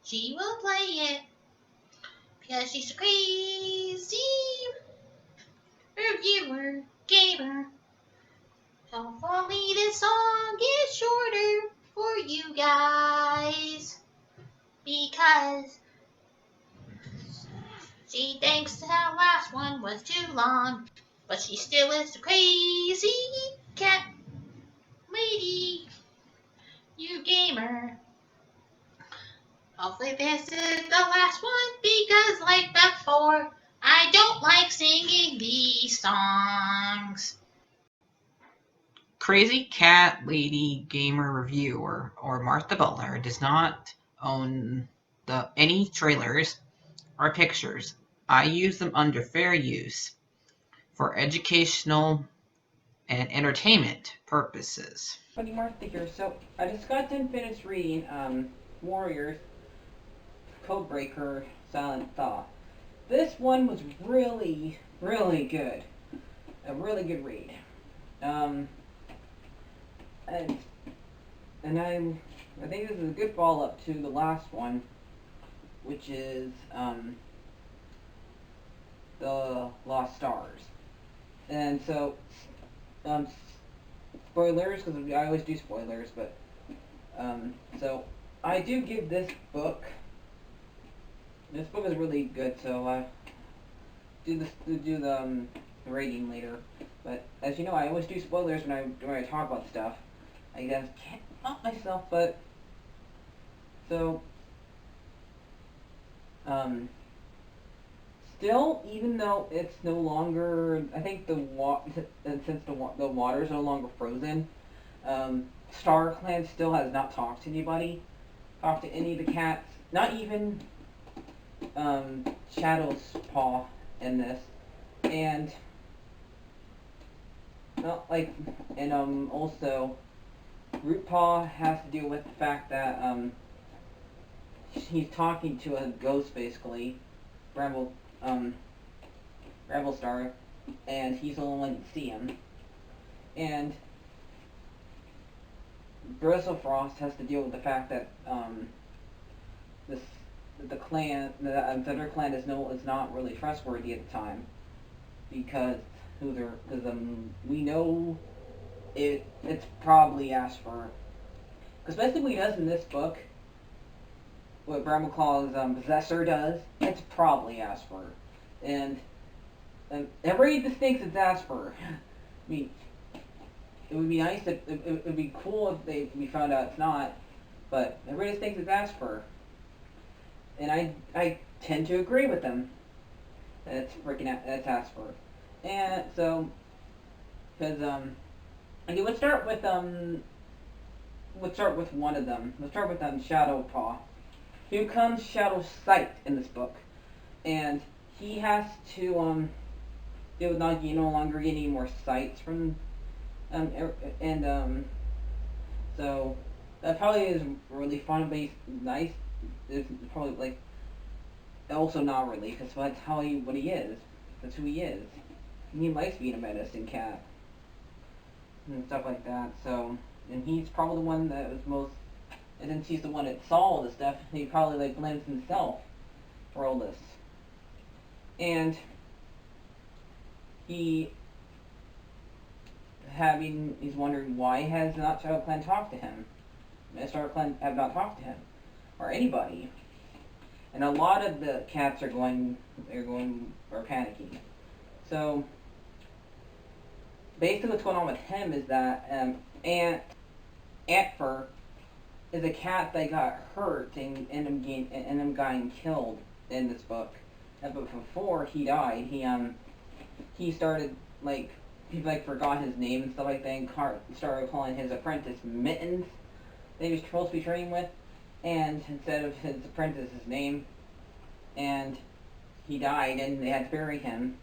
She will play it because she's a crazy reviewer, gamer. Hopefully this song is shorter for you guys because she thinks the last one was too long, but she still is a crazy cat lady, you gamer. Hopefully this is the last one because like before, I don't like singing these songs. CrazyCatLady Gamer Reviewer or Martha Butler does not own any trailers or pictures. I use them under fair use for educational and entertainment purposes. Funny Martha here. So I just got done finished reading Warriors, Codebreaker, Silent Thaw. This one was really, really good. A really good read. Um, and I think this is a good follow up to the last one, which is the Lost Stars. And so, um, spoilers because I always do spoilers, but so I do give this book. This book is really good, so I do the rating later. But as you know, I always do spoilers when I talk about stuff. I guess can't help myself, but so still, even though it's no longer, I think since the water is no longer frozen, Star Clan still has not talked to anybody, talked to any of the cats, not even Shadow's Paw in this, and not like, and also Root Paw has to deal with the fact that he's talking to a ghost basically, Bramble Star, and he's the only one that can see him, and Bristlefrost has to deal with the fact that the Thunder Clan is not really trustworthy at the time because we know it's probably Asper, because basically what he does in this book, what Brambleclaw's possessor does, it's probably Asper, and everybody just thinks it's Asper. I mean, it would be nice if it would be cool if we found out it's not, but everybody just thinks it's Asper. And I tend to agree with them. That's Asper. And so, because okay, let's start with one of them. Let's start with Shadowpaw. Here comes Shadow's Sight in this book, and he has to deal with no longer getting any more sights from so that probably is really fun, but nice. It's probably like also not really, because that's what he is. That's who he is. And he likes being a medicine cat and stuff like that. So, and he's probably the one that was most. And since he's the one that saw all this stuff, he probably like blames himself for all this. And he's wondering why has not Shadow Clan talked to him. Shadow Clan have not talked to him or anybody. And a lot of the cats are panicking. So basically what's going on with him is that Antfer is a cat that got hurt and ended up getting killed in this book. But before he died, he started like people forgot his name and stuff like that, and started calling his apprentice Mittens that he was supposed to be training with, and instead of his apprentice's name, and he died, and they had to bury him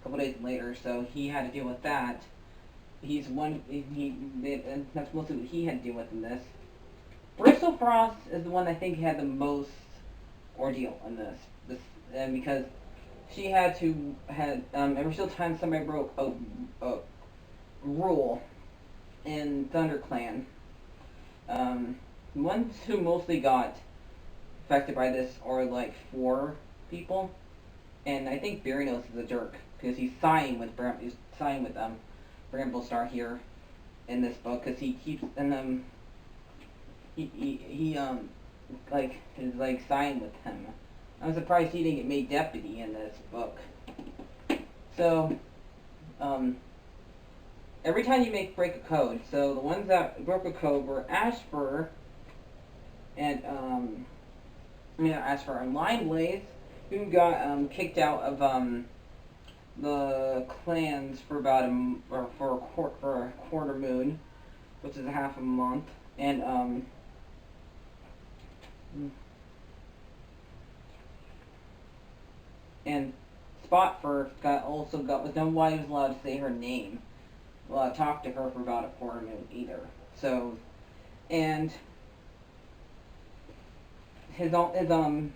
a couple days later, so he had to deal with that. And that's mostly what he had to deal with in this. Bristlefrost is the one I think had the most ordeal in this, and because she had every single time somebody broke a rule in ThunderClan, ones who mostly got affected by this are like 4 people, and I think Barry knows is a jerk because he's siding with Bramblestar here in this book because he keeps and he like is like siding with him. I'm surprised he didn't get made deputy in this book. So every time you break a code, so the ones that broke a code were Ashfur and Ashfur and Lineblaze, who got kicked out of the clans for about for a quarter moon, which is a half a month, and Spotfur was nobody was allowed to say her name, talk to her for about a quarter moon either. So, and the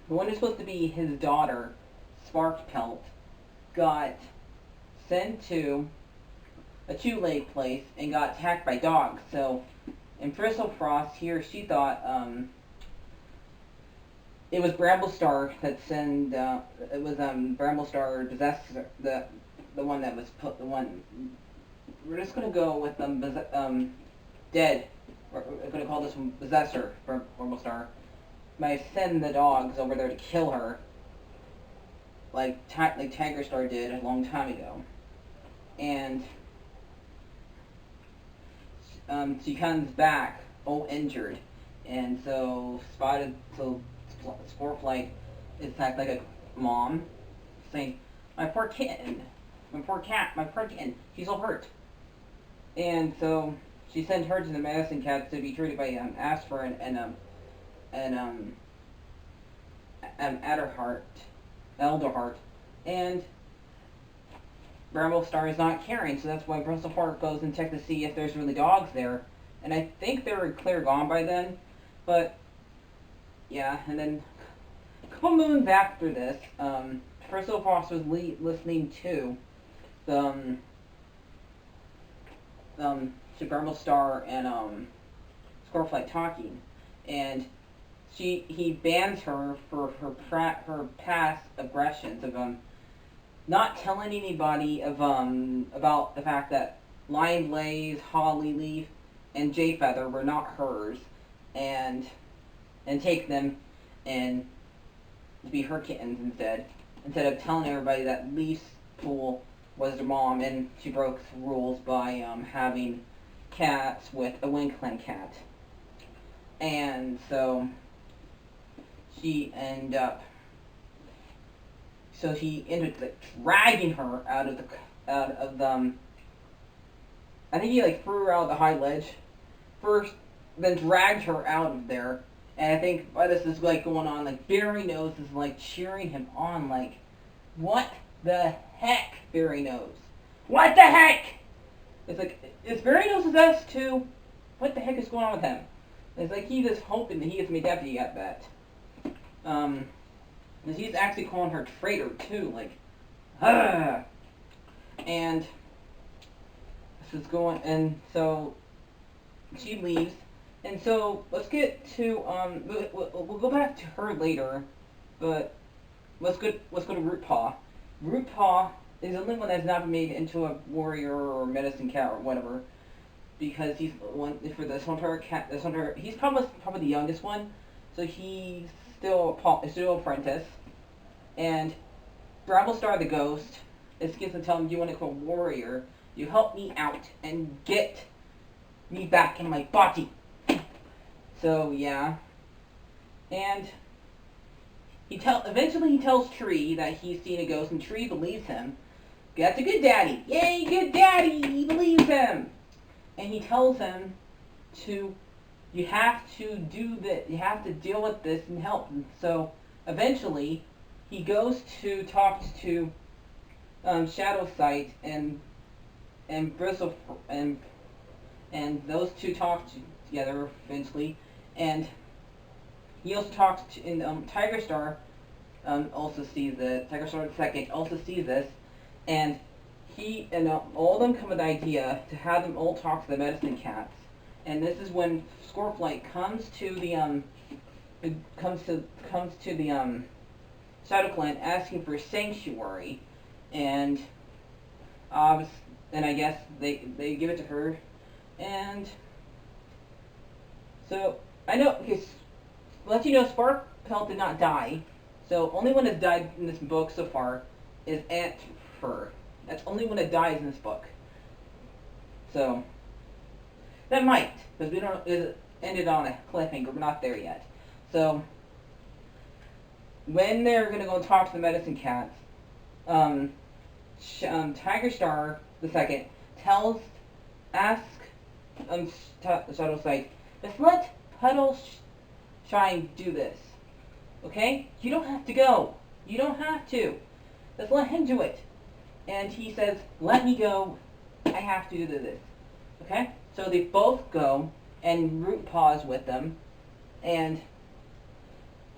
one who's supposed to be his daughter, Sparkpelt, got sent to a two-leg place and got attacked by dogs. So, in Bristlefrost, she thought it was Bramblestar that sent. It was Bramblestar Possessor, the one that was put. The one. We're just gonna go with dead. We're gonna call this one Possessor for Bramblestar. Might send the dogs over there to kill her, like Tigerstar did a long time ago, and she comes back all injured, and so Sporeflight is act like a mom, saying, "My poor kitten, my poor cat, my poor kitten, she's all hurt," and so she sent her to the medicine cats to be treated by Asper and Elderheart, and Bramblestar is not caring, so that's why Bristlefort goes and checks to see if there's really dogs there, and I think they were clear gone by then, but yeah, and then a couple moons after this, Bristlefort was listening to the Bramblestar and Scoreflight talking, and he bans her for her past aggressions of not telling anybody of about the fact that Lineblaze, Hollyleaf, and Jayfeather were not hers, and take them and to be her kittens instead of telling everybody that Leaf's pool was their mom, and she broke rules by having cats with a Winkland cat, and so he ended up dragging her out of the I think he threw her out of the high ledge first, then dragged her out of there, and I think by this is going on, Barry Nose is cheering him on, what the heck, Barry Nose, what the heck? It's is Barry Nose possessed too? What the heck is going on with him? It's he's just hoping that he gets made deputy at that. He's actually calling her traitor too, and this is going, and so she leaves, and so let's get to we'll go back to her later, but let's go to Rootpaw. Rootpaw is the only one that's not been made into a warrior or medicine cat or whatever, because he's one for this Hunter cat. This Hunter, he's probably the youngest one, so he's still apprentice. And Bramblestar the Ghost is going to tell him, "You want to become a warrior? You help me out and get me back in my body." So yeah, and eventually he tells Tree that he's seen a ghost, and Tree believes him. That's a good daddy. Yay, good daddy! He believes him, and he tells him you have to do that. You have to deal with this and help. And so eventually, he goes to talk to Shadowsight and Bristle and those two talk together eventually, and he also talks to Tigerstar. Also sees this. Tigerstar II also sees this, and he and all of them come with the idea to have them all talk to the medicine cats. And this is when Scoreflight comes to the comes to the Shadow Clan asking for sanctuary, and and I guess they give it to her, and so I know because let you know Sparkpelt did not die, so only one that's died in this book so far is Aunt Fur. That's the only one that dies in this book. So that might, because we don't. It ended on a cliffhanger. We're not there yet. So when they're gonna go talk to the medicine cats, Tiger Star the second asks Shadow Sight, just let Puddle Shine do this, okay? You don't have to go. You don't have to. Just let him do it. And he says, let me go. I have to do this, okay? So they both go, and Root Paws with them, and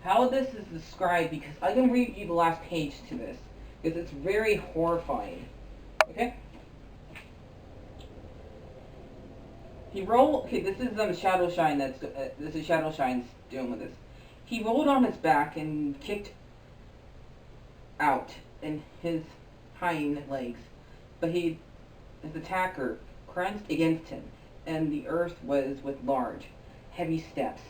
how this is described, because I'm going to read you the last page to this, because it's very horrifying. Okay? Okay, this is Shadow Shine this is Shadow Shine's doing with this. He rolled on his back and kicked out in his hind legs, but his attacker crunched against him, and the earth was with large, heavy steps,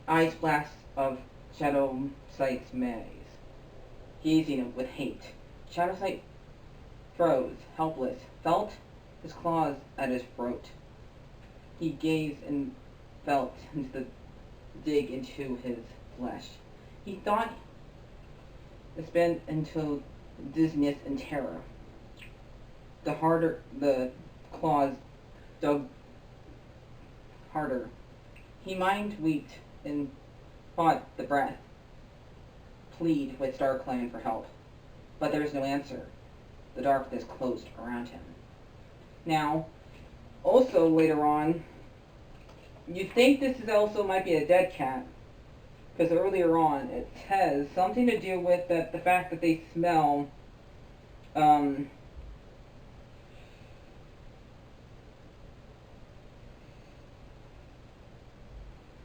eyes flashed of Shadow Sight's maze, gazing him with hate. Shadow Sight froze, helpless, felt his claws at his throat. He gazed and felt the dig into his flesh. He thought it spun into dizziness and terror. The harder the claws dug harder. He mind weaked and fought the breath, plead with Star Clan for help, but there was no answer. The darkness closed around him. Now, also later on, you think this is also might be a dead cat, because earlier on it has something to do with the fact that they smell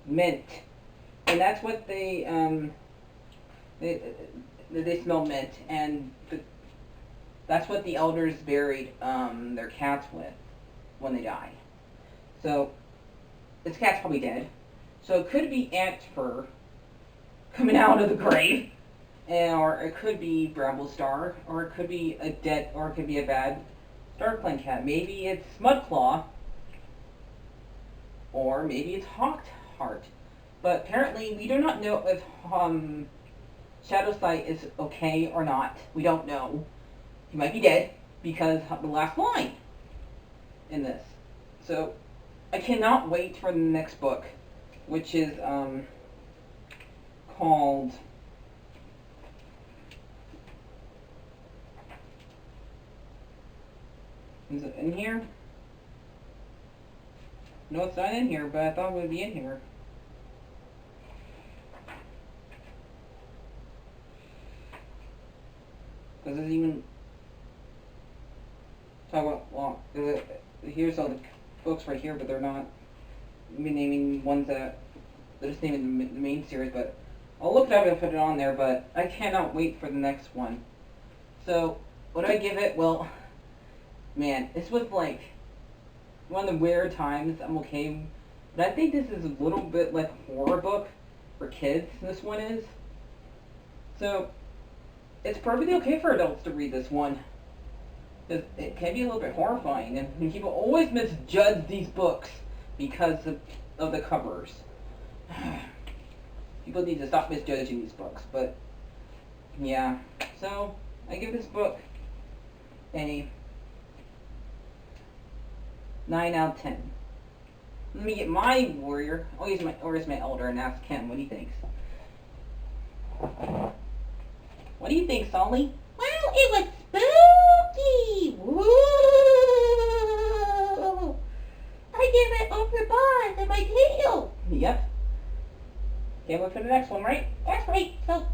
mint, and that's what they smell mint, and that's what the elders buried their cats with when they died. So this cat's probably dead. So it could be Aunt Fur coming out of the grave, or it could be Bramble Star, or it could be a bad Star Clan cat. Maybe it's Mudclaw, or maybe it's Hawk Heart. But apparently we do not know if Shadow Sight is okay or not. We don't know. He might be dead because of the last line in this. So I cannot wait for the next book, which is called is it in here? No, it's not in here, but I thought it would be in here. Because it's even talk about, well, here's all the books right here, but they're not naming ones that they're just naming the main series, but I'll look it up and put it on there, but I cannot wait for the next one. So, would I give it? Well, man, this was like one of the rare times I'm okay, but I think this is a little bit like a horror book for kids, this one is. So, it's perfectly okay for adults to read this one. It can be a little bit horrifying, and people always misjudge these books because of the covers. People need to stop misjudging these books, but yeah. So I give this book a 9 out of 10. Let me get my warrior. I'll use my elder and ask him what he thinks. What do you think, Sully? Well, it was spooky. Woo! I give it over bars and my tail. Yep. Okay, look for the next one, right? That's right. So